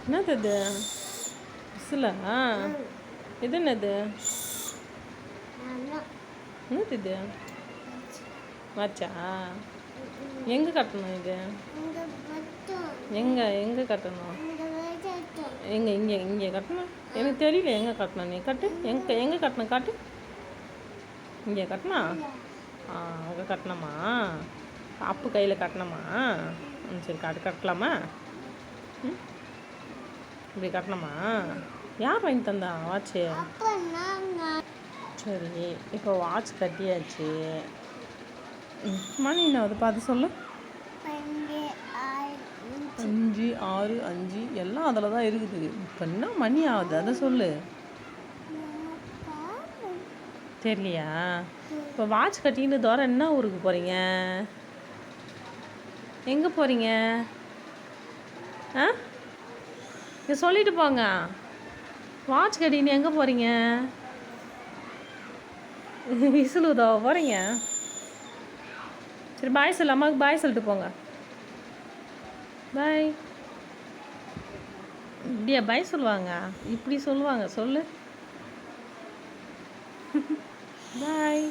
என்னது இது விசிலா? இது என்னது? என்னது இது? வாட்சா? எங்கே கட்டணும் இது? எங்கே கட்டணும்? இங்கே கட்டணும். எனக்கு தெரியல எங்கே கட்டணும். நீ கட்டு. எங்கே கட்டணும் காட்டு. இங்கே கட்டணா? அங்கே கட்டணுமா? அப்பு கையில் கட்டணுமா? சரி கட்டலாமா? இப்படி கட்டணுமா? யார் வாங்கி தந்தா வாட்சு? சரி, இப்போ வாட்ச் கட்டியாச்சு. மணி என்ன ஆகுது பார்த்து சொல்லு. 5, 6, 5 எல்லாம் அதில் தான் இருக்குது. இப்போ என்ன மணி ஆகுது அதை சொல்லு. தெரியலையா? இப்போ வாட்ச் கட்டின்னு தவிர என்ன ஊருக்கு போகிறீங்க? எங்கே போகிறீங்க? இங்கே சொல்லிட்டு போங்க. வாட்ச் கட்டின்னு எங்கே போகிறீங்க? விசில் ஊதவ போகிறீங்க? சரி பாய் சொல்லு. அம்மாவுக்கு பாய் சொல்லிட்டு போங்க. பாய். இப்படியா பாய் சொல்லுவாங்க? இப்படி சொல்லுவாங்க சொல்லு. பாய்.